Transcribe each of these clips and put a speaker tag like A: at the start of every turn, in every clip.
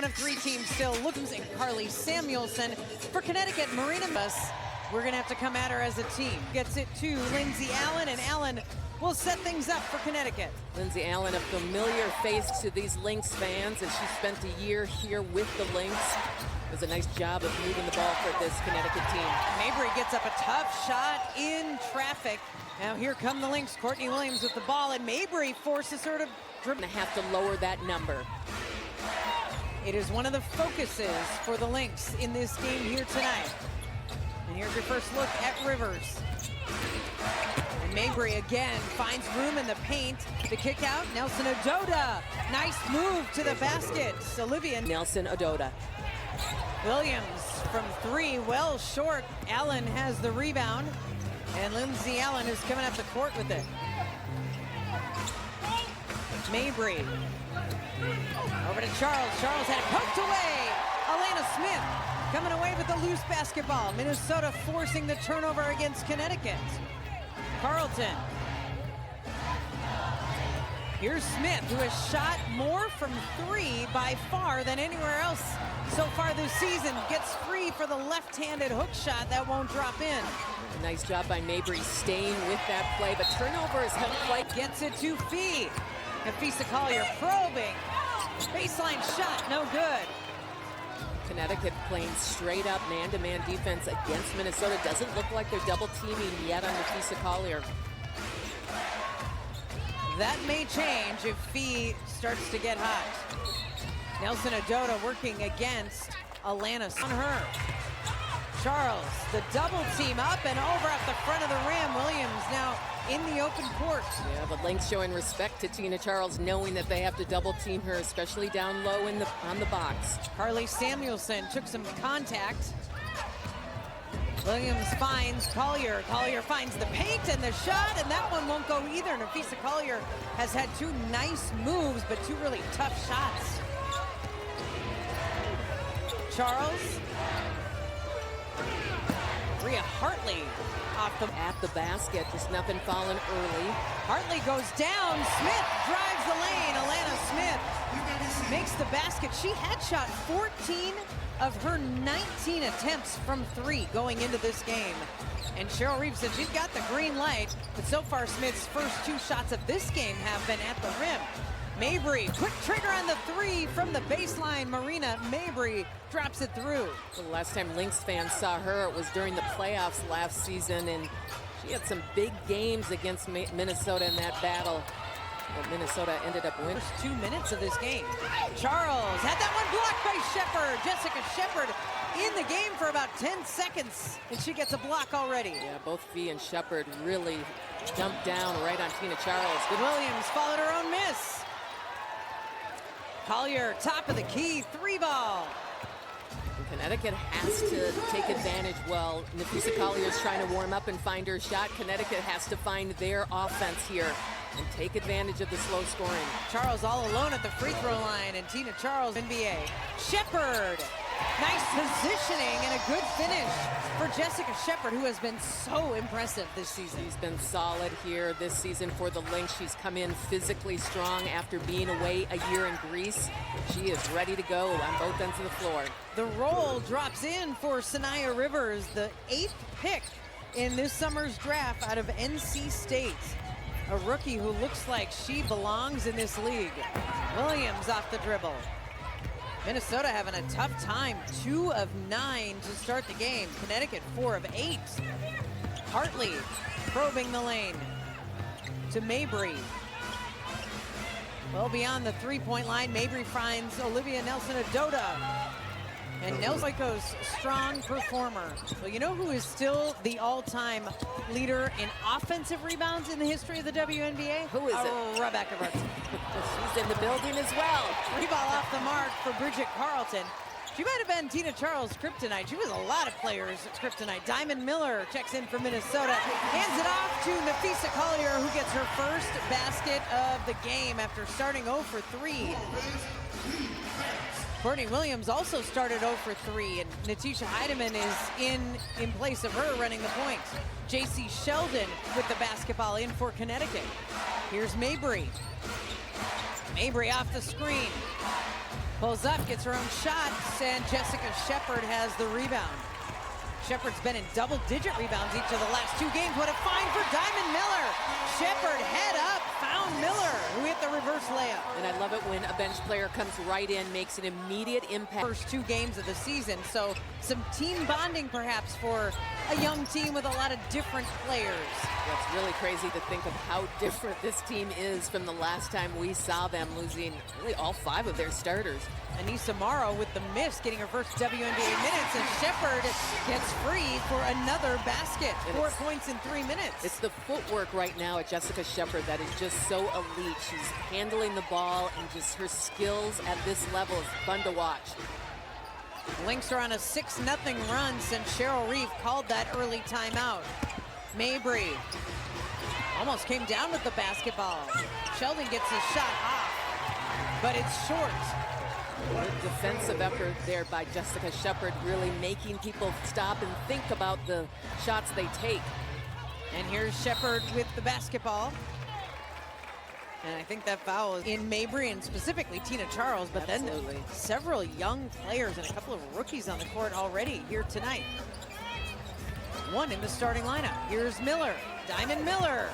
A: one of three teams still losing. Carly Samuelson for Connecticut. Marina Bus. We're going to have to come at her as a team. Gets it to Lindsay Allen, and Allen will set things up for Connecticut.
B: Lindsay Allen, a familiar face to these Lynx fans, as she spent a year here with the Lynx. It was a nice job of moving the ball for this Connecticut team.
A: Mabry gets up a tough shot in traffic. Now here come the Lynx. Courtney Williams with the ball, and Mabry forces her to dribble.
B: Gonna have to lower that number.
A: It is one of the focuses for the Lynx in this game here tonight. And here's your first look at Rivers. And Mabry again finds room in the paint. The kick out, Nelson Ododa. Nice move to the basket. Olivia
B: Nelson Ododa.
A: Williams from three, well short. Allen has the rebound. And Lindsay Allen is coming up the court with it. Mabry. Over to Charles. Charles had it poked away. Elena Smith coming away with the loose basketball. Minnesota forcing the turnover against Connecticut. Carlton. Here's Smith, who has shot more from three by far than anywhere else so far this season. Gets free for the left-handed hook shot that won't drop in.
B: Nice job by Mabry staying with that play, but turnovers haven't quite.
A: Gets it to Fee. Nafisa Collier probing. Baseline shot, no good.
B: Connecticut playing straight up man-to-man defense against Minnesota. Doesn't look like they're double teaming yet on Nafisa Collier.
A: That may change if Fee starts to get hot. Nelson Ododa working against Alanis on her. Charles, the double team up and over at the front of the rim. Williams now in the open court.
B: Yeah, but Lynx showing respect to Tina Charles, knowing that they have to double team her, especially down low on the box.
A: Carly Samuelson took some contact. Williams finds Collier. Collier finds the paint and the shot, and that one won't go either. Nafisa Collier has had two nice moves, but two really tough shots. Charles. Rhea Hartley at the basket, just nothing falling early. Hartley goes down, Smith drives the lane. Alana Smith makes the basket. She had shot 14 of her 19 attempts from three going into this game. And Cheryl Reeves said she's got the green light, but so far Smith's first two shots of this game have been at the rim. Mabry, quick trigger on the three from the baseline. Marina Mabry drops it through.
B: The last time Lynx fans saw her, it was during the playoffs last season, and she had some big games against Minnesota in that battle. But Minnesota ended up winning.
A: First 2 minutes of this game. Charles had that one blocked by Shepard. Jessica Shepard in the game for about 10 seconds, and she gets a block already.
B: Yeah, both Fee and Shepard really jumped down right on Tina Charles.
A: But Williams followed her own miss. Collier, top of the key, three ball.
B: And Connecticut has to take advantage. Well, Nafisa Collier is trying to warm up and find her shot. Connecticut has to find their offense here and take advantage of the slow scoring.
A: Charles all alone at the free throw line, and Tina Charles, NBA. Shepard, nice positioning and a good finish for Jessica Shepard, who has been so impressive this season.
B: She's been solid here this season for the Lynx. She's come in physically strong after being away a year in Greece. She is ready to go on both ends of the floor.
A: The roll drops in for Sanaya Rivers, the 8th pick in this summer's draft out of NC State. A rookie who looks like she belongs in this league. Williams off the dribble. Minnesota having a tough time. 2 of 9 to start the game. Connecticut 4 of 8. Hartley probing the lane to Mabry. Well beyond the three-point line, Mabry finds Olivia Nelson Ododa. And Nelson goes strong performer. Well, you know who is still the all-time leader in offensive rebounds in the history of the WNBA?
B: Who is it?
A: Rebecca Brunson.
B: She's in the building as well.
A: Three ball off the mark for Bridget Carlton. She might have been Tina Charles' kryptonite. She was a lot of players' kryptonite. Diamond Miller checks in for Minnesota. Hands it off to Nafisa Collier, who gets her first basket of the game after starting 0 for 3. Courtney Williams also started 0 for 3, and Natisha Heidemann is in place of her running the point. J.C. Sheldon with the basketball in for Connecticut. Here's Mabry. Mabry off the screen. Pulls up, gets her own shots, and Jessica Shepard has the rebound. Shepard's been in double-digit rebounds each of the last 2 games. What a find for Diamond Miller. Shepard head up, found Miller, who hit the reverse layup.
B: And I love it when a bench player comes right in, makes an immediate impact.
A: First 2 games of the season, so some team bonding perhaps for a young team with a lot of different players.
B: It's really crazy to think of how different this team is from the last time we saw them, losing really all 5 of their starters.
A: Anissa Morrow with the miss, getting her first WNBA minutes, and Shepard gets free for another basket. 4 points in 3 minutes.
B: It's the footwork right now at Jessica Shepard that is just so elite. She's handling the ball, and just her skills at this level is fun to watch.
A: Lynx are on a 6-0 run since Cheryl Reeve called that early timeout. Mabry almost came down with the basketball. Sheldon gets his shot off, but it's short.
B: Good defensive effort there by Jessica Shepard, really making people stop and think about the shots they take.
A: And here's Shepard with the basketball. And I think that foul is in Mabry and specifically Tina Charles, but
B: Absolutely.
A: Then several young players and a couple of rookies on the court already here tonight. One in the starting lineup. Here's Miller, Diamond Miller.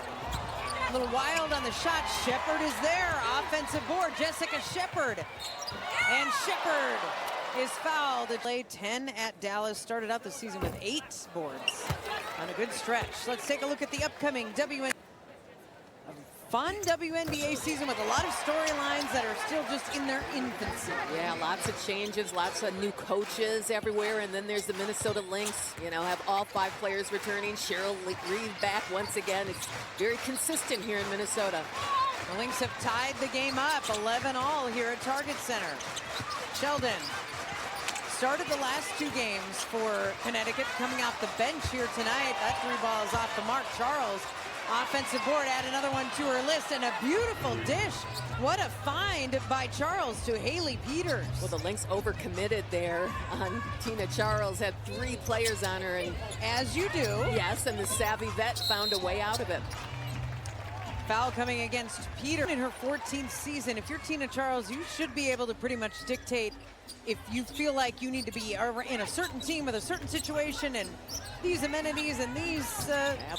A: A little wild on the shot. Shepard is there. Offensive board, Jessica Shepard. And Shepard is fouled. It played 10 at Dallas. Started out the season with 8 boards on a good stretch. Let's take a look at the upcoming fun WNBA season with a lot of storylines that are still just in their infancy.
B: Yeah, lots of changes, lots of new coaches everywhere, and then there's the Minnesota Lynx, you know, have all 5 players returning. Cheryl Reeve back once again. It's very consistent here in Minnesota.
A: The Lynx have tied the game up, 11-all here at Target Center. Sheldon started the last 2 games for Connecticut, coming off the bench here tonight. That 3 ball is off the mark. Charles, offensive board, add another one to her list, and a beautiful dish. What a find by Charles to Haley Peters.
B: Well, the Lynx overcommitted there on Tina Charles, had 3 players on her, and
A: as you do.
B: Yes, and the savvy vet found a way out of it.
A: Foul coming against Peter in her 14th season. If you're Tina Charles, you should be able to pretty much dictate if you feel like you need to be in a certain team with a certain situation and these amenities and these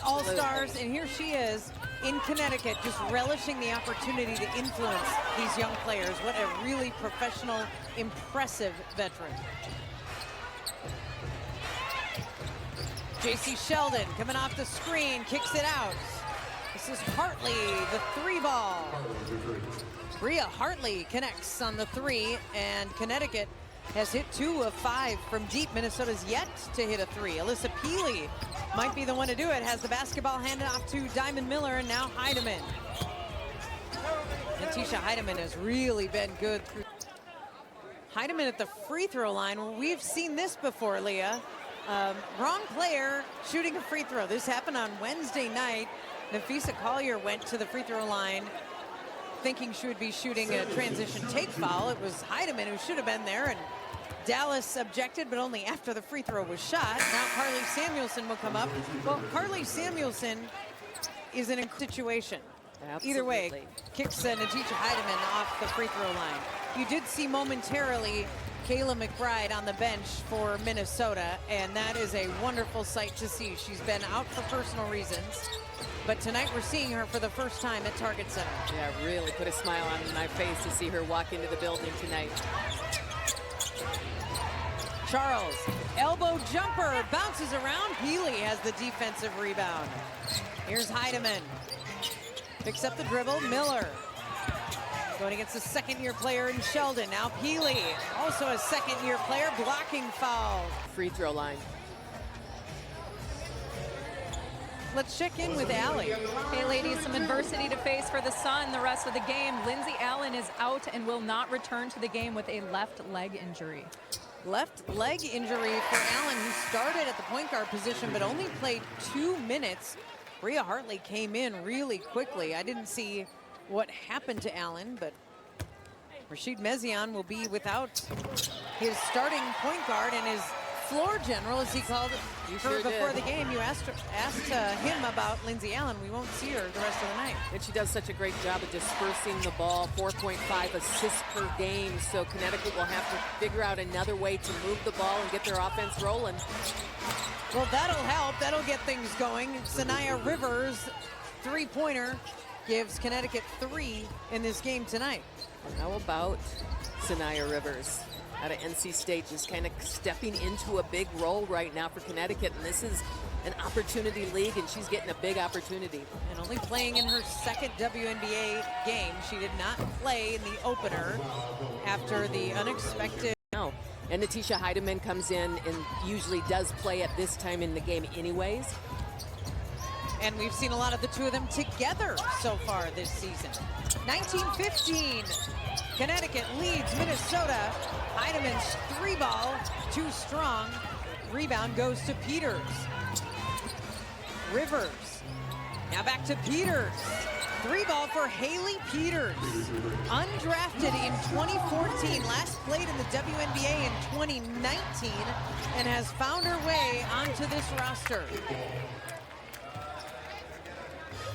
A: all-stars. And here she is in Connecticut, just relishing the opportunity to influence these young players. What a really professional, impressive veteran. JC Sheldon coming off the screen, kicks it out. This is Hartley, the 3 ball. Bria Hartley connects on the 3, and Connecticut has hit 2 of 5 from deep. Minnesota's yet to hit a 3. Alyssa Peely might be the one to do it. Has the basketball handed off to Diamond Miller, and now Heidemann. And Tisha Heidemann has really been good. Heidemann at the free throw line. Well, we've seen this before, Leah. Wrong player shooting a free throw. This happened on Wednesday night. Nafisa Collier went to the free throw line thinking she would be shooting a transition take foul. It was Heidemann who should have been there, and Dallas objected, but only after the free throw was shot. Now Carly Samuelson will come up. Well, Carly Samuelson is in a situation.
B: Absolutely.
A: Either way, kicks Natisha Heidemann off the free throw line. You did see momentarily Kayla McBride on the bench for Minnesota, and that is a wonderful sight to see. She's been out for personal reasons, but tonight we're seeing her for the first time at Target Center.
B: Yeah, really put a smile on my face to see her walk into the building tonight.
A: Charles, elbow jumper, bounces around. Healy has the defensive rebound. Here's Heidemann. Picks up the dribble, Miller. Going against a second-year player in Sheldon. Now Peely, also a second-year player, blocking foul.
B: Free throw line.
A: Let's check in with Allie.
C: Hey, ladies, some adversity to face for the Sun the rest of the game. Lindsay Allen is out and will not return to the game with a left leg injury.
A: Left leg injury for Allen, who started at the point guard position but only played 2 minutes. Bria Hartley came in really quickly. I didn't see what happened to Allen, but Rashid Mezian will be without his starting point guard and his floor general, as he called her
B: sure
A: before
B: did.
A: the game. You asked him about Lindsay Allen. We won't see her the rest of the night.
B: And she does such a great job of dispersing the ball, 4.5 assists per game. So Connecticut will have to figure out another way to move the ball and get their offense rolling.
A: Well, that'll help. That'll get things going. Sanaya Rivers, three-pointer, gives Connecticut 3 in this game tonight.
B: How about Sanaya Rivers out of NC State, just kind of stepping into a big role right now for Connecticut, and this is an opportunity league, and she's getting a big opportunity.
A: And only playing in her second WNBA game. She did not play in the opener after the unexpected.
B: No. And Natisha Heidemann comes in and usually does play at this time in the game anyways.
A: And we've seen a lot of the two of them together so far this season. 19-15, Connecticut leads Minnesota. Heidemann's three ball, too strong. Rebound goes to Peters. Rivers, now back to Peters. Three ball for Haley Peters. Undrafted in 2014, last played in the WNBA in 2019, and has found her way onto this roster.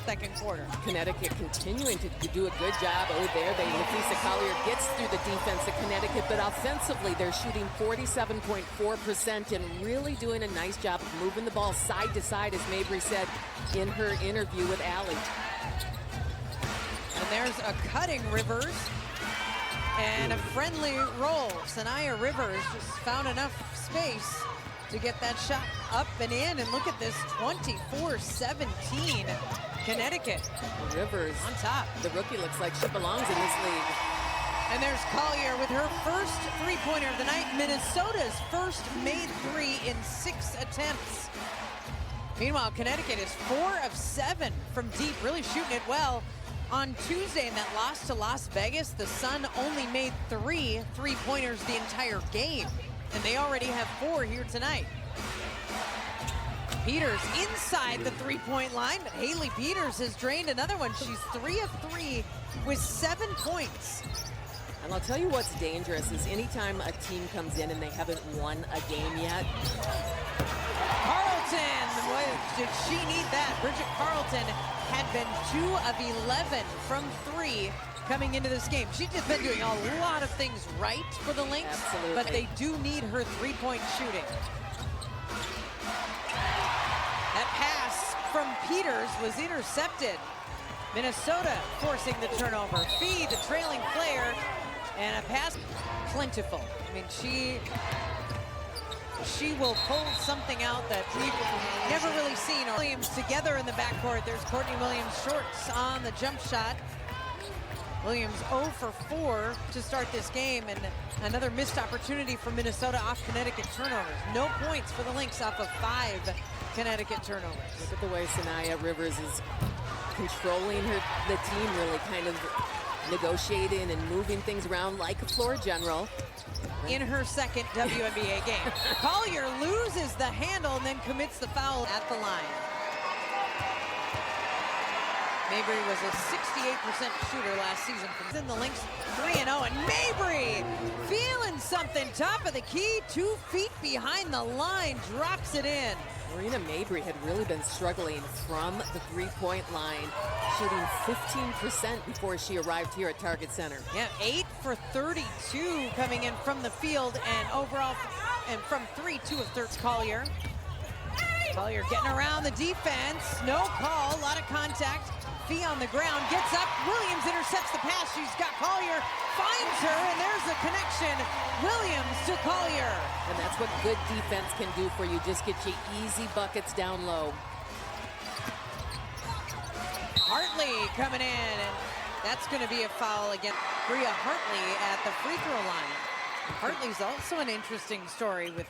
A: Second quarter.
B: Connecticut continuing to do a good job. Oh, there Nafisa Collier gets through the defense of Connecticut, but offensively they're shooting 47.4% and really doing a nice job of moving the ball side to side, as Mabry said in her interview with Allie.
A: And there's a cutting Rivers and a friendly roll. Sanaya Rivers just found enough space to get that shot up and in. And look at this, 24-17. Connecticut.
B: Rivers
A: on top.
B: The rookie looks like she belongs in this league.
A: And there's Collier with her first three-pointer of the night. Minnesota's first made three in 6 attempts. Meanwhile, Connecticut is 4 of 7 from deep, really shooting it well. On Tuesday in that loss to Las Vegas, the Sun only made 3 three-pointers the entire game. And they already have 4 here tonight. Peters inside the three-point line, but Haley Peters has drained another one. She's 3 of 3 with 7 points.
B: And I'll tell you what's dangerous is anytime a team comes in and they haven't won a game yet.
A: Carlton, boy, did she need that. Bridget Carlton had been 2 of 11 from 3 coming into this game. She's just been doing a lot of things right for the Lynx.
B: Absolutely.
A: But they do need her three-point shooting. That pass from Peters was intercepted. Minnesota forcing the turnover. Feed the trailing player, and a pass plentiful. I mean, she will pull something out that we've never really seen. Williams together in the backcourt. There's Courtney Williams shorts on the jump shot. Williams 0 for 4 to start this game, and another missed opportunity for Minnesota off Connecticut turnovers. No points for the Lynx off of 5 Connecticut turnovers.
B: Look at the way Sanaya Rivers is controlling the team, really kind of negotiating and moving things around like a floor general.
A: In her second WNBA game. Collier loses the handle and then commits the foul at the line. Mabry was a 68% shooter last season. In the Lynx 3-0, and Mabry feeling something. Top of the key, 2 feet behind the line, drops it in.
B: Marina Mabry had really been struggling from the three-point line, shooting 15% before she arrived here at Target Center.
A: Yeah, 8 for 32 coming in from the field, and overall, and from 3, 2 of 13. Collier. Collier getting around the defense. No call, a lot of contact. Fee on the ground, gets up. Williams intercepts the pass. She's got Collier, finds her, and there's a connection. Williams to Collier.
B: And that's what good defense can do for you. Just get you easy buckets down low.
A: Hartley coming in, and that's going to be a foul against Bria Hartley at the free throw line. Hartley's also an interesting story with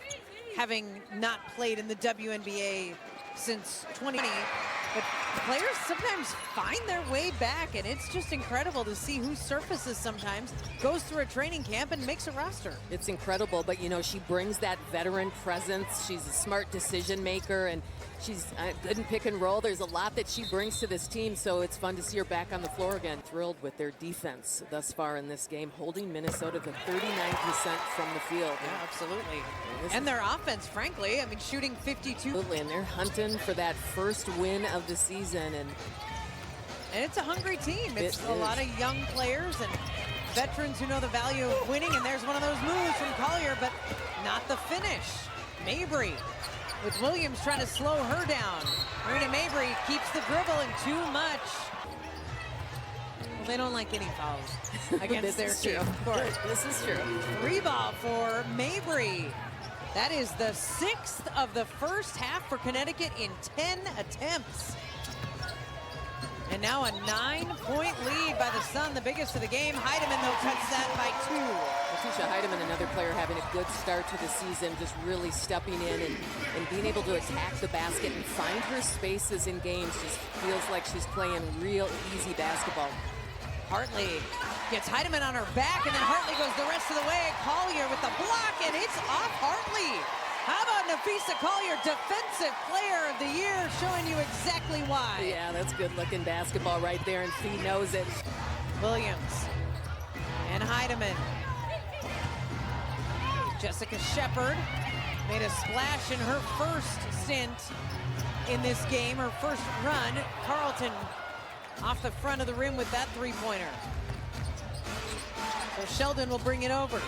A: having not played in the WNBA since 2020, but Players sometimes find their way back, and it's just incredible to see who surfaces sometimes, goes through a training camp and makes a roster.
B: It's incredible, but you know, she brings that veteran presence. She's a smart decision maker, and she's good in pick and roll. There's a lot that she brings to this team, so it's fun to see her back on the floor again. Thrilled with their defense thus far in this game, holding Minnesota to 39% from the field.
A: Yeah, absolutely. And their offense, frankly, I mean, shooting 52.
B: Absolutely, and they're hunting for that first win of the season. And
A: it's a hungry team. It's a lot of young players and veterans who know the value of winning, and there's one of those moves from Collier, but not the finish. Mabry with Williams trying to slow her down. Marina Mabry keeps the dribble and too much. Well, they don't like any fouls against their team, of course.
B: This is true.
A: 3-ball for Mabry. That is the 6th of the first half for Connecticut in 10 attempts. And now a 9-point lead by the Sun, the biggest of the game. Heidemann, though, cuts that by 2.
B: Letitia Heidemann, another player having a good start to the season, just really stepping in and being able to attack the basket and find her spaces in games. Just feels like she's playing real easy basketball.
A: Hartley gets Heidemann on her back, and then Hartley goes the rest of the way. Collier with the block, and it's off Hartley. How about Napheesa Collier, Defensive Player of the Year, showing you exactly why.
B: Yeah, that's good-looking basketball right there, and Fee knows it.
A: Williams and Heidemann. Jessica Shepard made a splash in her first stint in this game, her first run. Carlton off the front of the rim with that three-pointer. So Sheldon will bring it over.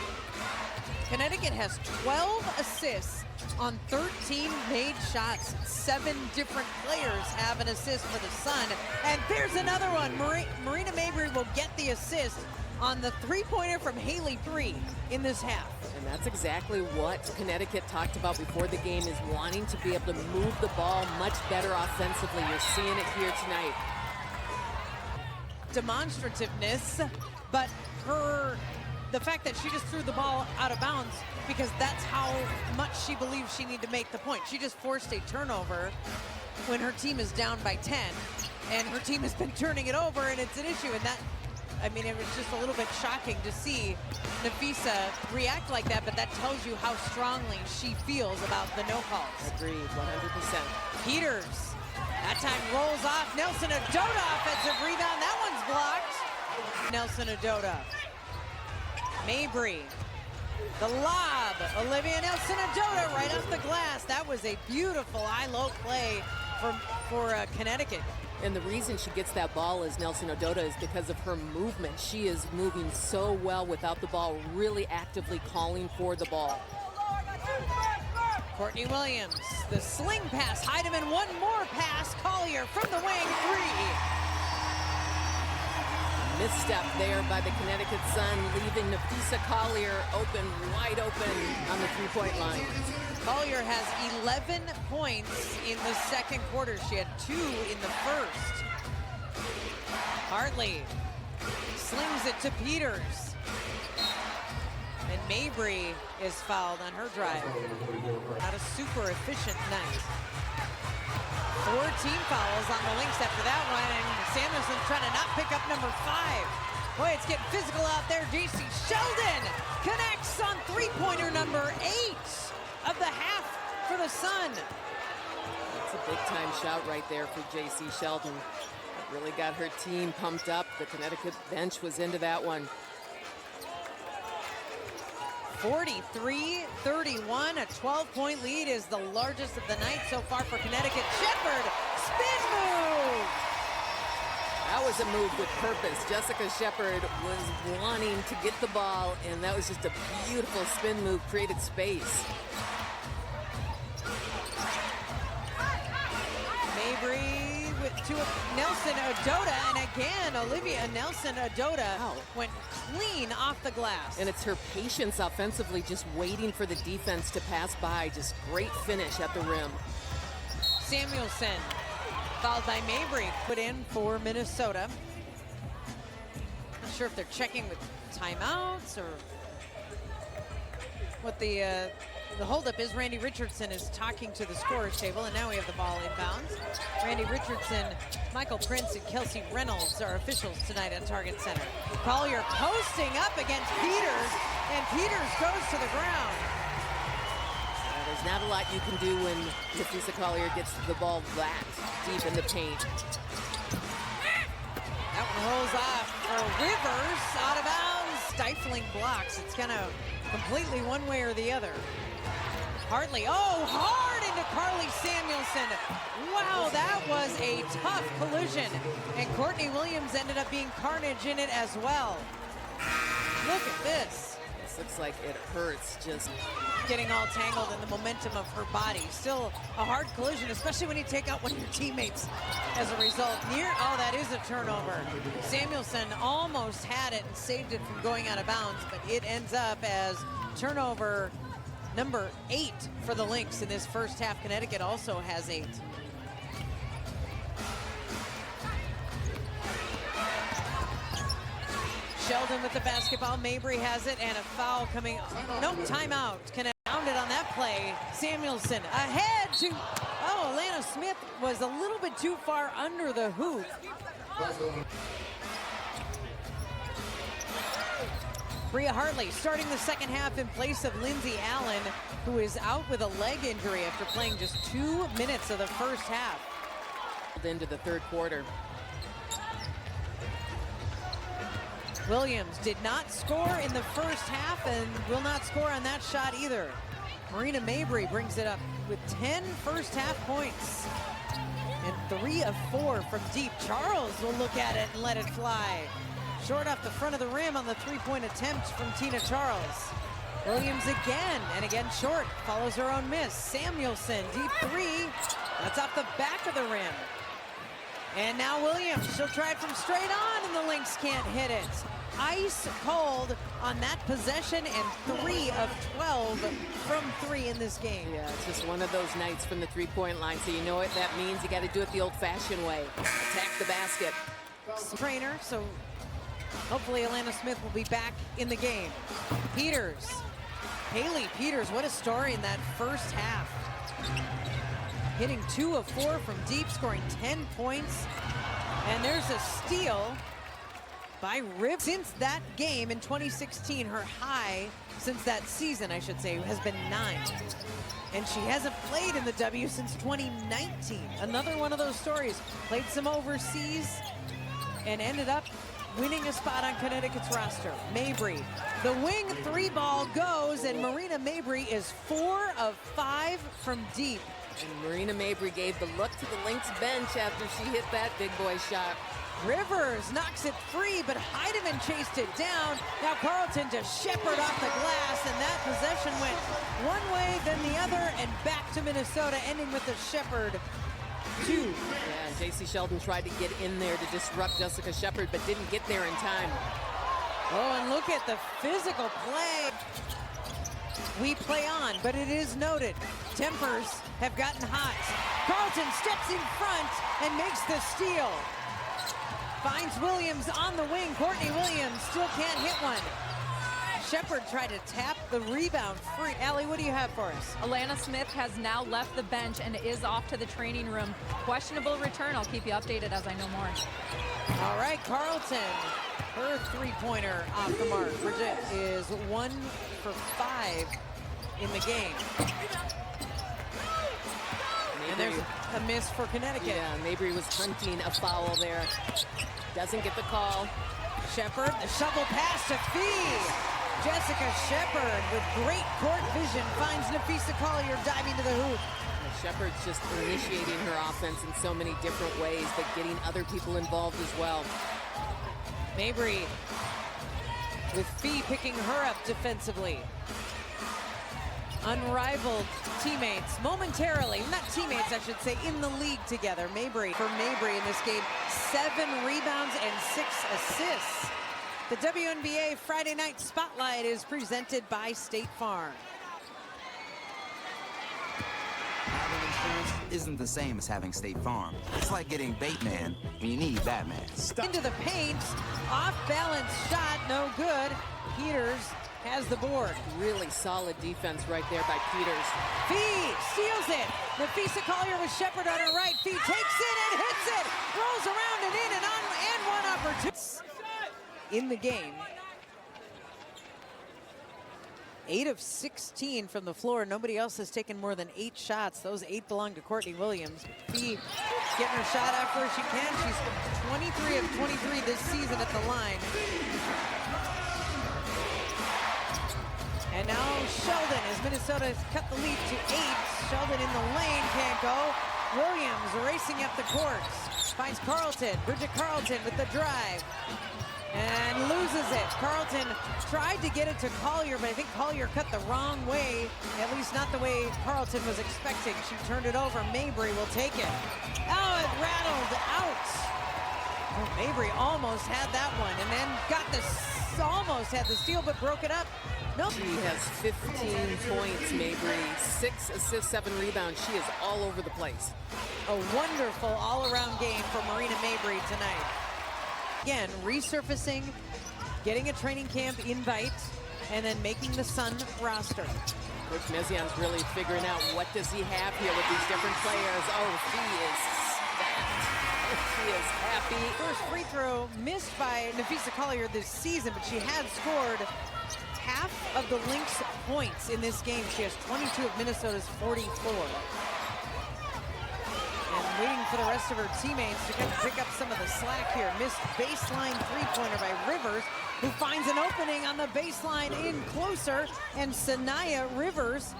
A: Connecticut has 12 assists on 13 made shots. 7 different players have an assist for the Sun. And there's another one. Marina Mabry will get the assist on the three-pointer from Haley 3 in this half.
B: And that's exactly what Connecticut talked about before the game, is wanting to be able to move the ball much better offensively. You're seeing it here tonight.
A: Demonstrativeness, but the fact that she just threw the ball out of bounds because that's how much she believes she needed to make the point. She just forced a turnover when her team is down by 10, and her team has been turning it over, and it's an issue. And that, I mean, it was just a little bit shocking to see Napheesa react like that, but that tells you how strongly she feels about the no calls.
B: Agreed, 100%.
A: Peters, that time rolls off. Nelson Adota, offensive rebound. That one's blocked. Nelson Adota. Mabry, the lob. Olivia Nelson Adota right off the glass. That was a beautiful high-low play for Connecticut.
B: And the reason she gets that ball as Nelson Adota is because of her movement. She is moving so well without the ball, really actively calling for the ball.
A: Courtney Williams, the sling pass. Heidemann, one more pass. Collier from the wing, 3.
B: Misstep there by the Connecticut Sun, leaving Napheesa Collier wide open on the three-point line.
A: Collier has 11 points in the second quarter. She had 2 in the first. Hartley slings it to Peters. And Mabry is fouled on her drive. Not a super efficient night. 4 team fouls on the Lynx after that one, and Samuelson's trying to not pick up number 5. Boy, it's getting physical out there. J.C. Sheldon connects on three-pointer number 8 of the half for the Sun.
B: That's a big-time shout right there for J.C. Sheldon. It really got her team pumped up. The Connecticut bench was into that one.
A: 43-31, a 12-point lead is the largest of the night so far for Connecticut. Shepard, spin move!
B: That was a move with purpose. Jessica Shepard was wanting to get the ball, and that was just a beautiful spin move, created space.
A: Mabry to Nelson Adota, and again, Olivia Nelson Adota went clean off the glass.
B: And it's her patience offensively, just waiting for the defense to pass by. Just great finish at the rim.
A: Samuelson, fouled by Mabry, put in for Minnesota. Not sure if they're checking with timeouts or what the The holdup is Randy Richardson is talking to the scorer's table, and now we have the ball inbounds. Randy Richardson, Michael Prince, and Kelsey Reynolds are officials tonight at Target Center. Collier posting up against Peters, and Peters goes to the ground.
B: There's not a lot you can do when Nafisa Collier gets the ball that deep in the paint.
A: That one rolls off for Rivers, out of bounds, stifling blocks. It's kind of completely one way or the other. Hartley, oh, hard into Carly Samuelson. Wow, that was a tough collision. And Courtney Williams ended up being carnage in it as well. Look at this.
B: This looks like it hurts, just
A: getting all tangled in the momentum of her body. Still a hard collision, especially when you take out one of your teammates as a result. Oh, that is a turnover. Samuelson almost had it and saved it from going out of bounds, but it ends up as turnover number 8 for the Lynx in this first half. Connecticut also has 8. Sheldon with the basketball. Mabry has it, and a foul coming. Nope, timeout. Connecticut pounded on that play. Samuelson ahead to, oh, Alana Smith was a little bit too far under the hoop. Bria Hartley starting the second half in place of Lindsay Allen, who is out with a leg injury after playing just 2 minutes of the first half.
B: Into the third quarter.
A: Williams did not score in the first half and will not score on that shot either. Marina Mabry brings it up with 10 first half points and 3 of 4 from deep. Charles will look at it and let it fly. Short off the front of the rim on the three-point attempt from Tina Charles. Williams again, and again short, follows her own miss. Samuelson, deep 3, that's off the back of the rim. And now Williams, she'll try it from straight on, and the Lynx can't hit it. Ice cold on that possession, and 3 of 12 from 3 in this game.
B: Yeah, it's just one of those nights from the three-point line, so you know what that means. You got to do it the old-fashioned way. Attack the basket.
A: Trainer, so hopefully Alana Smith will be back in the game. Peters, Haley Peters, what a story in that first half. Hitting 2 of 4 from deep, scoring 10 points. And there's a steal by Rip. Since that game in 2016, her high since that season, I should say, has been 9. And she hasn't played in the W since 2019. Another one of those stories. Played some overseas and ended up winning a spot on Connecticut's roster. Mabry, the wing 3-ball goes, and Marina Mabry is 4 of 5 from deep.
B: And Marina Mabry gave the look to the Lynx bench after she hit that big boy shot.
A: Rivers knocks it free, but Heidemann chased it down. Now Carlton to Shepard off the glass, and that possession went one way, then the other, and back to Minnesota, ending with the Shepard 2.
B: Yeah, J.C. Sheldon tried to get in there to disrupt Jessica Shepard, but didn't get there in time.
A: Oh, and look at the physical play. We play on, but it is noted, tempers have gotten hot. Carlton steps in front and makes the steal. Finds Williams on the wing. Courtney Williams still can't hit one. Shepard tried to tap the rebound free. Allie, what do you have for us?
C: Alana Smith has now left the bench and is off to the training room. Questionable return. I'll keep you updated as I know more.
A: All right, Carlton, her three-pointer off the mark. Bridget is 1 for 5 in the game. And there's a miss for Connecticut.
B: Yeah, Mabry was hunting a foul there. Doesn't get the call.
A: Shepard, the shovel pass to Fee. Jessica Shepard with great court vision finds Nafisa Collier diving to the hoop.
B: Shepard's just initiating her offense in so many different ways, but getting other people involved as well.
A: Mabry with Fee picking her up defensively. Unrivaled teammates momentarily, not teammates I should say, in the league together. Mabry, for Mabry in this game, 7 rebounds and 6 assists. The WNBA Friday Night Spotlight is presented by State Farm.
D: Having insurance isn't the same as having State Farm. It's like getting Bateman when you need Batman.
A: Into the paint, off balance shot, no good. Peters has the board.
B: Really solid defense right there by Peters.
A: Fee steals it. Nafisa Collier with Shepard on her right. Fee takes it and hits it. Rolls around and in and on and one opportunity in the game. 8 of 16 from the floor. Nobody else has taken more than 8 shots. Those 8 belong to Courtney Williams. Fee getting her shot after she can. She's 23 of 23 this season at the line. And now Sheldon, as Minnesota has cut the lead to 8. Sheldon in the lane, can't go. Williams racing up the court. Finds Carlton, Bridget Carlton with the drive. And loses it. Carlton tried to get it to Collier, but I think Collier cut the wrong way, at least not the way Carlton was expecting. She turned it over. Mabry will take it. Oh, it rattled out. Oh, Mabry almost had that one, and then got this, almost had the steal, but broke it up. Nope.
B: She has 15 points, Mabry, 6 assists, 7 rebounds. She is all over the place.
A: A wonderful all-around game for Marina Mabry tonight. Again, resurfacing, getting a training camp invite, and then making the Sun roster.
B: Coach Mezion's really figuring out what does he have here with these different players. Oh, he is stacked. She is happy.
A: First free throw missed by Nafisa Collier this season, but she had scored half of the Lynx points in this game. She has 22 of Minnesota's 44. And waiting for the rest of her teammates to kind of pick up some of the slack here. Missed baseline three-pointer by Rivers, who finds an opening on the baseline in closer, and Sanaya Rivers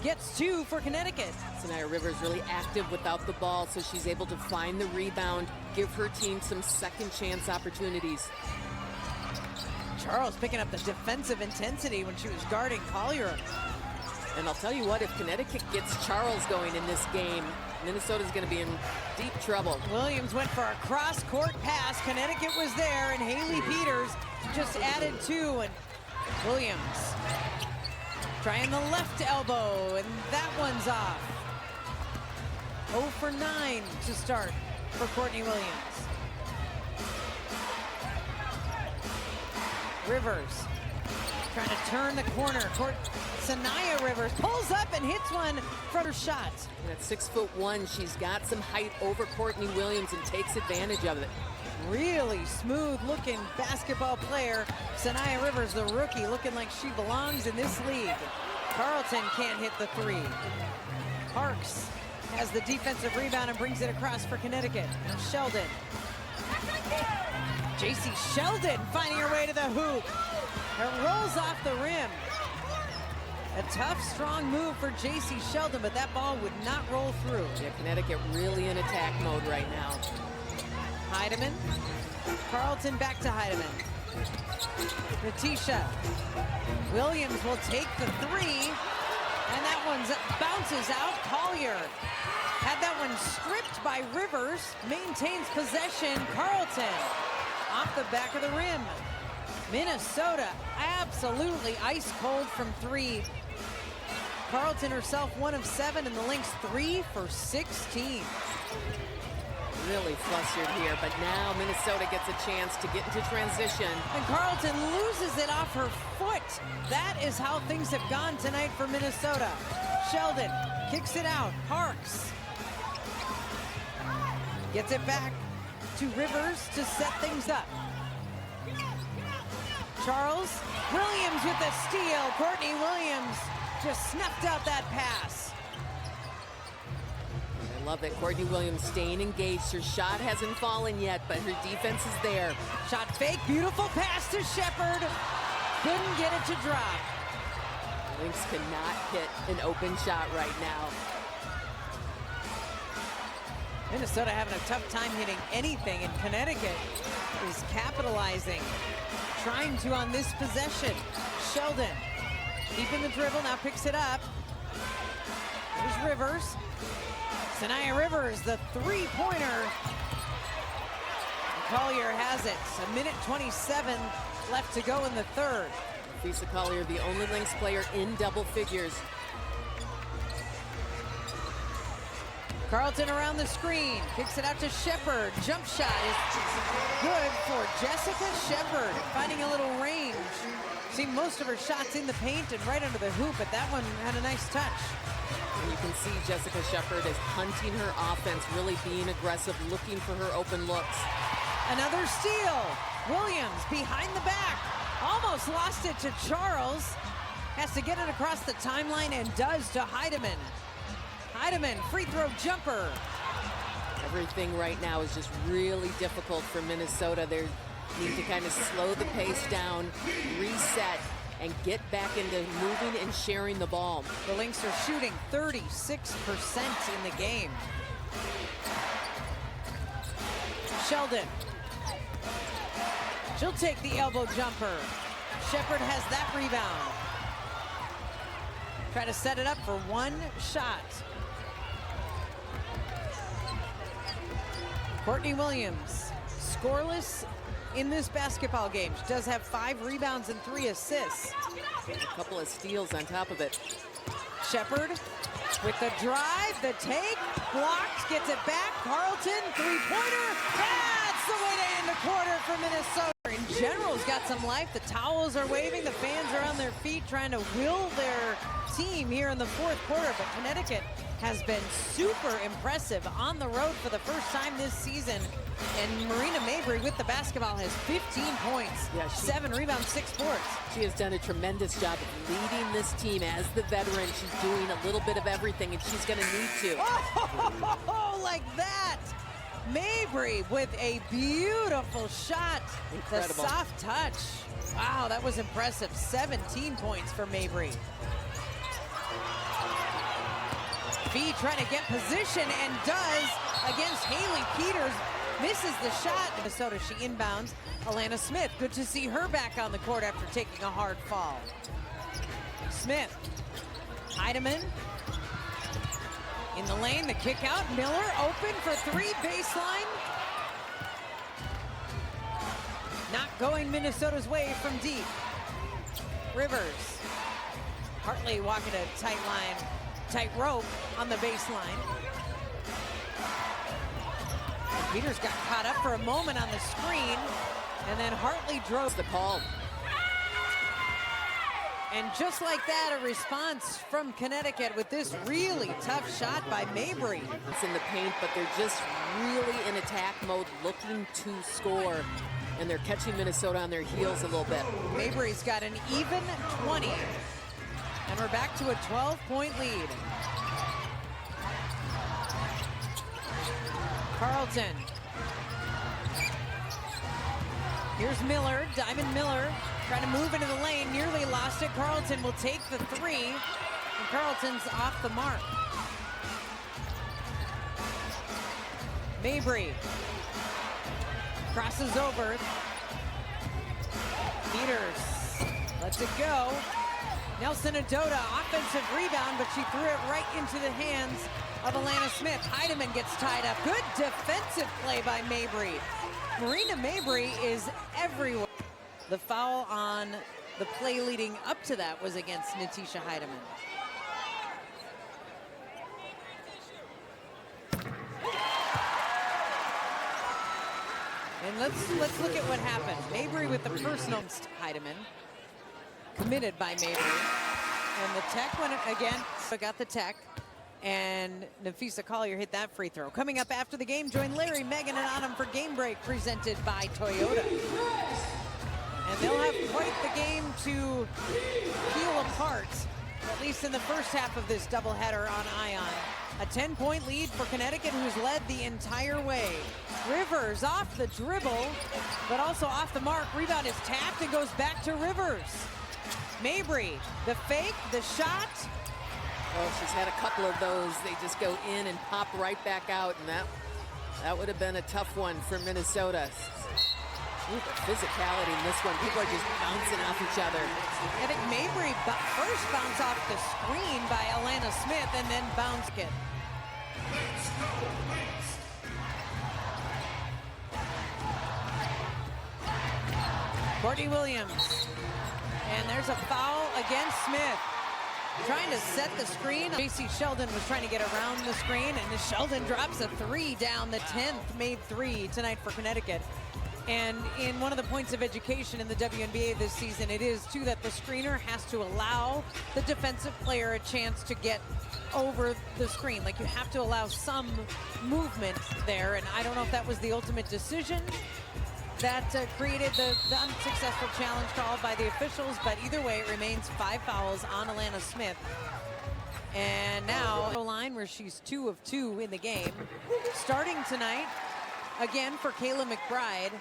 A: gets 2 for Connecticut.
B: Sanaya Rivers really active without the ball, so she's able to find the rebound, give her team some second chance opportunities.
A: Charles picking up the defensive intensity when she was guarding Collier.
B: And I'll tell you what, if Connecticut gets Charles going in this game, Minnesota's going to be in deep trouble.
A: Williams went for a cross-court pass. Connecticut was there, and Haley Peters just added 2. And Williams trying the left elbow, and that one's off. 0 for 9 to start for Courtney Williams. Rivers trying to turn the corner. Sanaya Rivers pulls up and hits one from her shot.
B: And at 6'1", she's got some height over Courtney Williams and takes advantage of it.
A: Really smooth-looking basketball player. Sanaya Rivers, the rookie, looking like she belongs in this league. Carlton can't hit the 3. Parks has the defensive rebound and brings it across for Connecticut. Sheldon. JC Sheldon finding her way to the hoop. It rolls off the rim. A tough, strong move for JC Sheldon, but that ball would not roll through.
B: Yeah, Connecticut really in attack mode right now.
A: Heidemann. Carlton back to Heidemann. Natisha. Williams will take the 3, and that one bounces out. Collier had that one stripped by Rivers. Maintains possession. Carlton off the back of the rim. Minnesota absolutely ice cold from 3. Carlton herself 1 of 7, and the Lynx 3 for 16.
B: Really flustered here, but now Minnesota gets a chance to get into transition.
A: And Carlton loses it off her foot. That is how things have gone tonight for Minnesota. Sheldon kicks it out. Parks gets it back to Rivers to set things up. Charles Williams with the steal. Courtney Williams just snuffed out that pass.
B: I love that Courtney Williams staying engaged. Her shot hasn't fallen yet, but her defense is there.
A: Shot fake, beautiful pass to Shepard. Couldn't get it to drop.
B: Lynx cannot hit an open shot right now.
A: Minnesota having a tough time hitting anything, and Connecticut is capitalizing. Trying to on this possession. Sheldon keeping the dribble, now picks it up. There's Rivers. Sanaya Rivers, the 3-pointer. Collier has it. 1:27 left to go in the 3rd.
B: Lisa Collier, the only Lynx player in double figures.
A: Carlton around the screen, kicks it out to Shepard. Jump shot is good for Jessica Shepard, finding a little range. See most of her shots in the paint and right under the hoop, but that one had a nice touch.
B: And you can see Jessica Shepard is hunting her offense, really being aggressive, looking for her open looks.
A: Another steal. Williams behind the back. Almost lost it to Charles. Has to get it across the timeline and does to Heidemann. Heidemann, free throw jumper.
B: Everything right now is just really difficult for Minnesota. They need to kind of slow the pace down, reset, and get back into moving and sharing the ball.
A: The Lynx are shooting 36% in the game. Sheldon. She'll take the elbow jumper. Shepard has that rebound. Try to set it up for one shot. Courtney Williams, scoreless in this basketball game. She does have 5 rebounds and 3 assists.
B: A couple of steals on top of it.
A: Shepard with the drive, the take, blocked, gets it back. Carlton, three-pointer. That's the way to end the quarter for Minnesota. In general's got some life. The towels are waving. The fans are on their feet trying to will their team here in the fourth quarter. But Connecticut has been super impressive on the road for the first time this season. And Marina Mabry with the basketball has 15 points, 7 rebounds, 6 boards.
B: She has done a tremendous job of leading this team as the veteran. She's doing a little bit of everything, and she's going to need to.
A: Oh, like that. Mabry with a beautiful shot.
B: Incredible.
A: The soft touch. Wow, that was impressive. 17 points for Mabry. Fee trying to get position and does against Haley Peters. Misses the shot. Minnesota, she inbounds. Alana Smith, good to see her back on the court after taking a hard fall. Smith. Heidemann. In the lane, the kick out. Miller open for 3, baseline. Not going Minnesota's way from deep. Rivers. Hartley walking a tight line, tight rope on the baseline. Peters got caught up for a moment on the screen, and then Hartley drove
B: the call.
A: And just like that, a response from Connecticut with this really tough shot by Mabry.
B: It's in the paint, but they're just really in attack mode, looking to score. And they're catching Minnesota on their heels a little bit.
A: Mabry's got an even 20. And we're back to a 12-point lead. Carlton. Here's Miller, Diamond Miller, trying to move into the lane, nearly lost it. Carlton will take the 3, and Carlton's off the mark. Mabry crosses over. Peters lets it go. Nelson Adota, offensive rebound, but she threw it right into the hands of Alana Smith. Heidemann gets tied up. Good defensive play by Mabry. Marina Mabry is everywhere. The foul on the play leading up to that was against Natisha Heidemann. And let's look at what happened. Mabry with the personal Heidemann. Committed by Mabry. And the tech went again, but got the tech. And Nafisa Collier hit that free throw. Coming up after the game, join Larry, Megan, and Autumn for Game Break presented by Toyota. And they'll have quite the game to peel apart, at least in the first half of this doubleheader on Ion. A 10-point lead for Connecticut, who's led the entire way. Rivers off the dribble, but also off the mark. Rebound is tapped and goes back to Rivers. Mabry, the fake, the shot.
B: Oh, she's had a couple of those. They just go in and pop right back out, and that would have been a tough one for Minnesota. Ooh, the physicality in this one. People are just bouncing off each other.
A: I think Mabry first bounced off the screen by Alana Smith and then bounced it. Courtney Williams. And there's a foul against Smith. Trying to set the screen. J.C. Sheldon was trying to get around the screen, and Sheldon drops a 3 down the 10th made 3 tonight for Connecticut. And in one of the points of education in the WNBA this season, it is too that the screener has to allow the defensive player a chance to get over the screen. Like, you have to allow some movement there, and I don't know if that was the ultimate decision that created the unsuccessful challenge called by the officials, but either way, it remains 5 fouls on Alana Smith. And now, line where she's 2 of 2 in the game. Starting tonight, again for Kayla McBride,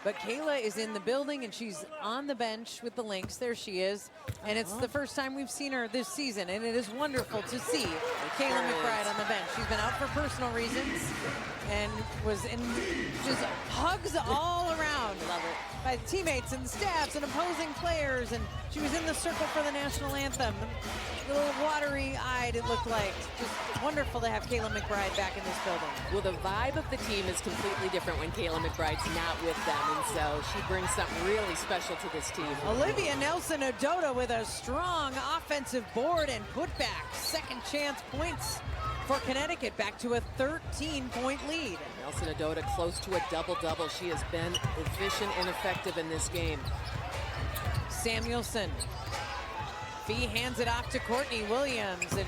A: but Kayla is in the building and she's on the bench with the Lynx. There she is. And it's the first time we've seen her this season, and it is wonderful to see Kayla McBride on the bench. She's been out for personal reasons and was in just hugs all around. Love it. By teammates and staffs and opposing players, and she was in the circle for the national anthem. A little watery-eyed, it looked like. Just wonderful to have Kayla McBride back in this building.
B: Well, the vibe of the team is completely different when Kayla McBride's not with them, and so she brings something really special to this team.
A: Olivia Nelson-Ododa with a strong offensive board and putback. Second chance points for Connecticut, back to a 13-point lead.
B: Nelson-Ododa close to a double-double. She has been efficient and effective in this game.
A: Samuelson. Fee hands it off to Courtney Williams, and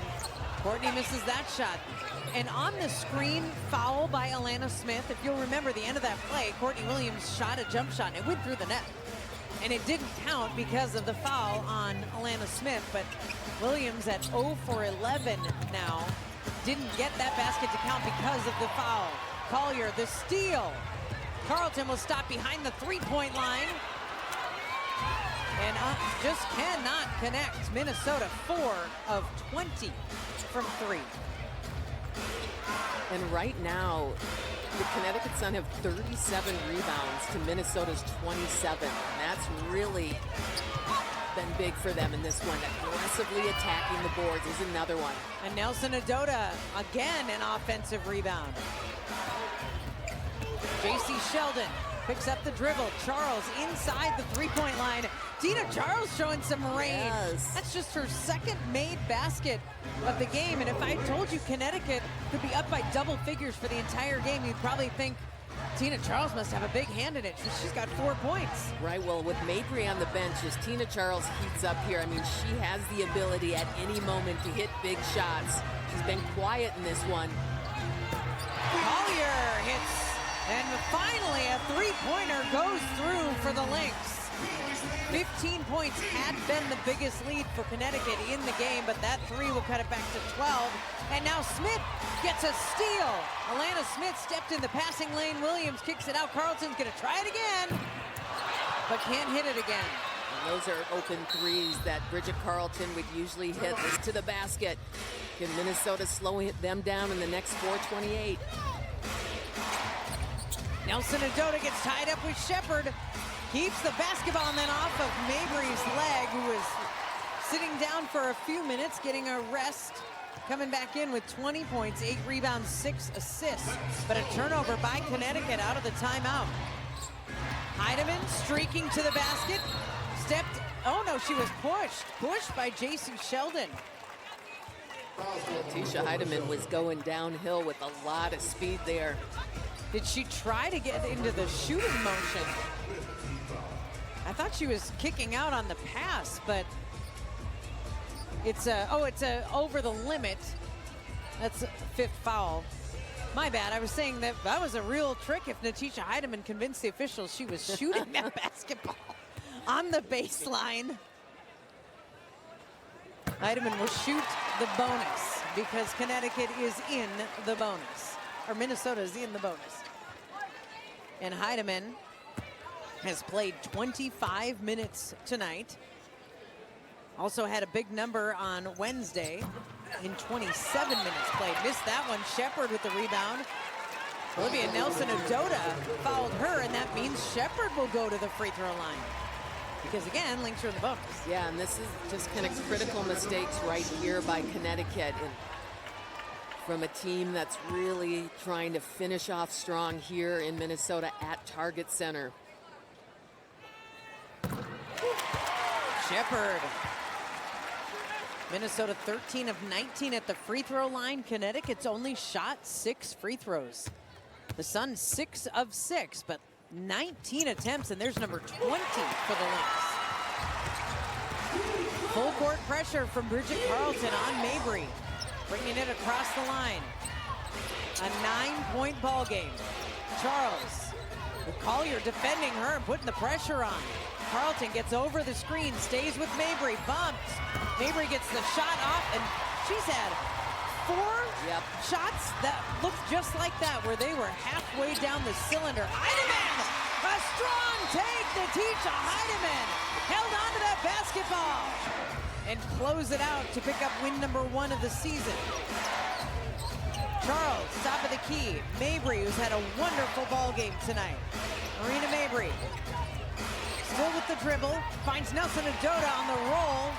A: Courtney misses that shot. And on the screen foul by Alana Smith, if you'll remember the end of that play, Courtney Williams shot a jump shot and it went through the net. And it didn't count because of the foul on Alana Smith, but Williams at 0 for 11 now didn't get that basket to count because of the foul. Collier, the steal. Carleton will stop behind the three-point line. And just cannot connect. Minnesota 4 of 20 from 3.
B: And right now, the Connecticut Sun have 37 rebounds to Minnesota's 27. And that's really been big for them in this one. Aggressively attacking the boards is another one.
A: And Nelson-Ododa, again, an offensive rebound. J.C. Sheldon picks up the dribble. Charles inside the three-point line. Tina Charles showing some range.
B: Yes.
A: That's just her second made basket of the game. And if I told you Connecticut could be up by double figures for the entire game, you'd probably think Tina Charles must have a big hand in it. She's got 4 points.
B: Right, well, with Mabry on the bench, as Tina Charles heats up here, I mean, she has the ability at any moment to hit big shots. She's been quiet in this one.
A: Collier hits. And finally, a three-pointer goes through for the Lynx. 15 points had been the biggest lead for Connecticut in the game, but that three will cut it back to 12. And now Smith gets a steal. Alana Smith stepped in the passing lane. Williams kicks it out. Carlton's going to try it again, but can't hit it again.
B: And those are open threes that Bridget Carleton would usually hit to the basket. Can Minnesota slow them down in the next 4:28?
A: Nelson-Ododa gets tied up with Shepard. Keeps the basketball and then off of Mabry's leg, who was sitting down for a few minutes, getting a rest. Coming back in with 20 points, 8 rebounds, 6 assists. But a turnover by Connecticut out of the timeout. Heidemann streaking to the basket. Stepped, oh no, she was pushed by J.C. Sheldon.
B: Tisha Heidemann was going downhill with a lot of speed there.
A: Did she try to get into the shooting motion? I thought she was kicking out on the pass, but it's a over the limit. That's a 5th foul. My bad. I was saying that was a real trick if Natisha Heidemann convinced the officials she was shooting that basketball on the baseline. Heidemann will shoot the bonus because Connecticut is in the bonus, or Minnesota is in the bonus. And Heidemann has played 25 minutes tonight. Also had a big number on Wednesday in 27 minutes played. Missed that one. Shepard with the rebound. Olivia Nelson-Ododa fouled her, and that means Shepard will go to the free throw line. Because again, Lynx are in the bonus.
B: Yeah, and this is just kind of critical mistakes right here by Connecticut. And from a team that's really trying to finish off strong here in Minnesota at Target Center.
A: Shepard. Minnesota 13 of 19 at the free throw line. Connecticut's only shot 6 free throws. The Sun 6 of 6, but 19 attempts, and there's number 20 for the Lynx. Full court pressure from Bridget Carlton on Mabry, bringing it across the line. A 9-point ball game. Charles with Collier defending her and putting the pressure on. Carlton gets over the screen, stays with Mabry, bumped. Mabry gets the shot off, and she's had 4 shots that looked just like that, where they were halfway down the cylinder. Heidemann, a strong take. Natisha Heidemann held on to that basketball and close it out to pick up win number 1 of the season. Charles, top of the key. Mabry, who's had a wonderful ball game tonight. Marina Mabry, still with the dribble, finds Nelson Adoda on the roll.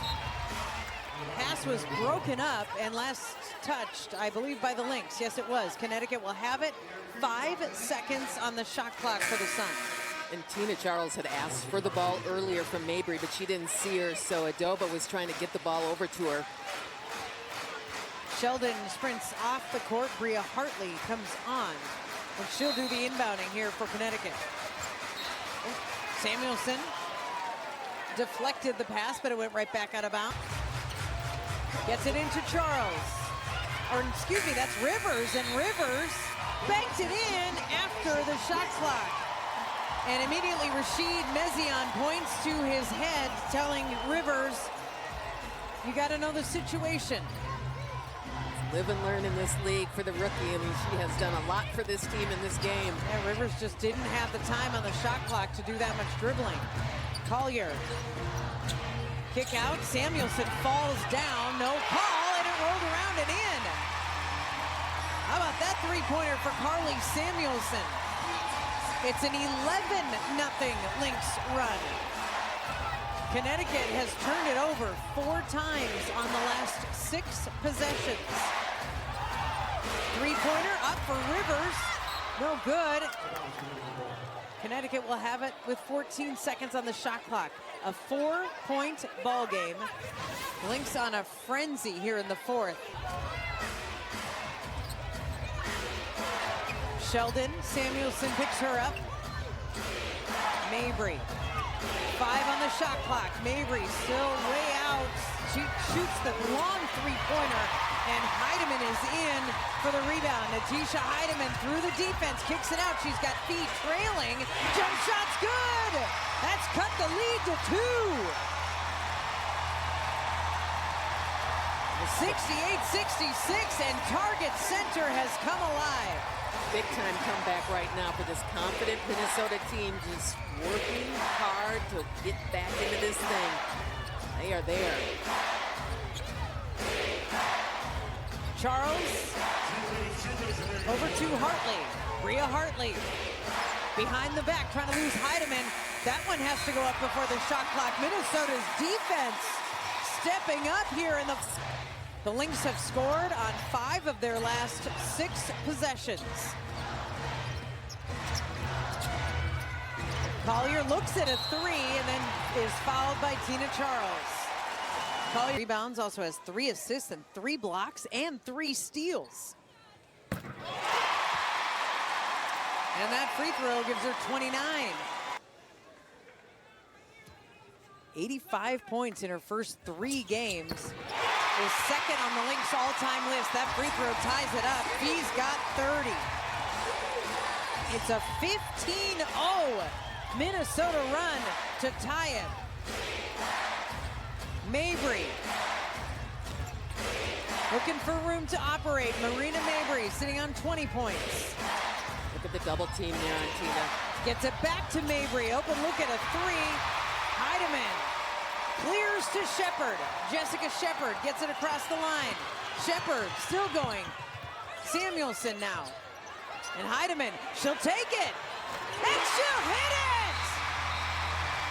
A: Pass was broken up and last touched, I believe, by the Lynx. Yes, it was. Connecticut will have it. 5 seconds on the shot clock for the Sun.
B: And Tina Charles had asked for the ball earlier from Mabry, but she didn't see her, so Adoba was trying to get the ball over to her.
A: Sheldon sprints off the court. Bria Hartley comes on, and she'll do the inbounding here for Connecticut. Samuelson deflected the pass, but it went right back out of bounds. Gets it into Charles. Or, excuse me, that's Rivers, and Rivers banked it in after the shot clock. And immediately Rashid Mezion points to his head, telling Rivers, you got to know the situation.
B: Live and learn in this league for the rookie. I mean, she has done a lot for this team in this game.
A: Yeah, Rivers just didn't have the time on the shot clock to do that much dribbling. Collier. Kick out. Samuelson falls down. No call, and it rolled around and in. How about that three-pointer for Carly Samuelson? It's an 11-0 Lynx run. Connecticut has turned it over 4 times on the last 6 possessions. Three-pointer up for Rivers. No good. Connecticut will have it with 14 seconds on the shot clock. A 4-point ball game. Lynx on a frenzy here in the 4th. Sheldon, Samuelson picks her up. Mabry. 5 on the shot clock. Mabry still way out. She shoots the long three-pointer, and Heidemann is in for the rebound. Natisha Heidemann through the defense, kicks it out. She's got feet trailing. Jump shot's good. That's cut the lead to 2. 68-66, and Target Center has come alive.
B: Big time comeback right now for this confident Minnesota team, just working hard to get back into this thing. They are there.
A: Charles over to Hartley. Bria Hartley behind the back, trying to lose Heidemann. That one has to go up before the shot clock. Minnesota's defense stepping up here in the Lynx have scored on 5 of their last 6 possessions. Collier looks at a 3 and then is fouled by Tina Charles. Collier rebounds, also has 3 assists and 3 blocks and 3 steals. And that free throw gives her 29. 85 points in her first 3 games. Is second on the Lynx all-time list. That free throw ties it up. Fee's got 30. It's a 15-0 Minnesota run to tie it. Mabry looking for room to operate. Marina Mabry sitting on 20 points.
B: Look at the double team there on Tina.
A: Gets it back to Mabry. Open look at a 3. Heidemann clears to Shepard. Jessica Shepard gets it across the line. Shepard still going. Samuelson now. And Heidemann, she'll take it. And she'll hit it!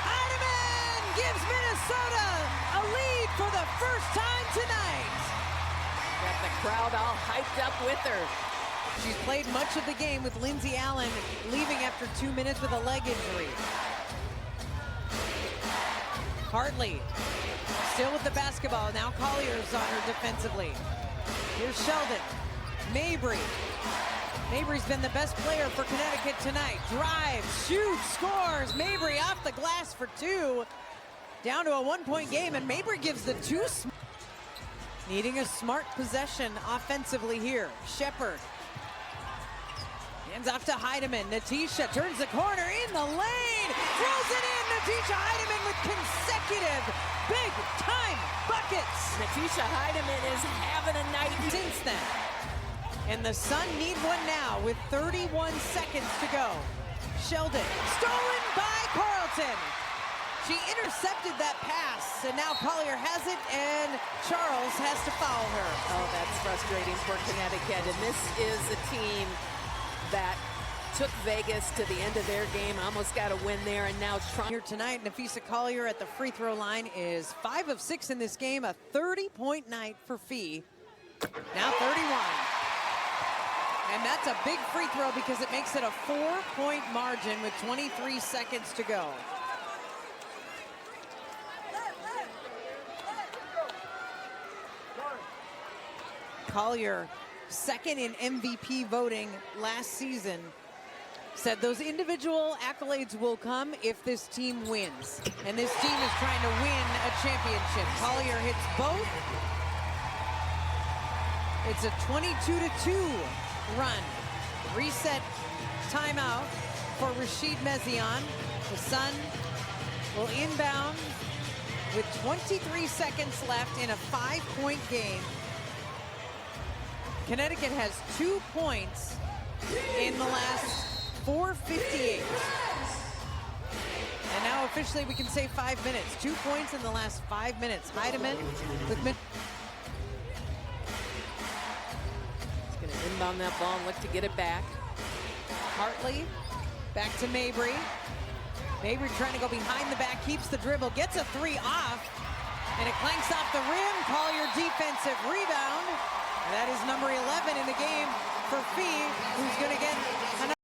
A: Heidemann gives Minnesota a lead for the first time tonight.
B: Got the crowd all hyped up with her.
A: She's played much of the game with Lindsay Allen leaving after 2 minutes with a leg injury. Hartley still with the basketball. Now Collier's on her defensively. Here's Sheldon. Mabry Mabry's been the best player for Connecticut tonight. Drives, shoots, scores. Mabry off the glass for 2. Down to a 1-point game, and Mabry gives the 2. Needing a smart possession offensively here. Shepard. Hands off to Heidemann. Natisha turns the corner in the lane. Throws it in. Natisha Heidemann with consecutive big-time buckets.
B: Natisha Heidemann is having a night
A: Since then. And the Sun need one now with 31 seconds to go. Sheldon, stolen by Carlton. She intercepted that pass, and now Collier has it, and Charles has to foul her.
B: Oh, that's frustrating for Connecticut, and this is a team that took Vegas to the end of their game, almost got a win there, and now trying.
A: Here tonight, Nafisa Collier at the free throw line is 5 of 6 in this game, a 30-point night for Fee. Now 31. And that's a big free throw because it makes it a 4-point margin with 23 seconds to go. Collier, second in MVP voting last season, said those individual accolades will come if this team wins. And this team is trying to win a championship. Collier hits both. It's a 22-2 run. Reset timeout for Rashid Mezion. The Sun will inbound with 23 seconds left in a 5-point game. Connecticut has 2 points in the last 4:58. And now officially we can say 5 minutes. 2 points in the last 5 minutes. Heidemann with mid.
B: He's going to inbound that ball and look to get it back.
A: Hartley back to Mabry. Mabry trying to go behind the back, keeps the dribble, gets a 3 off, and it clanks off the rim. Collier defensive rebound. That is number 11 in the game for Fee, who's going to get another.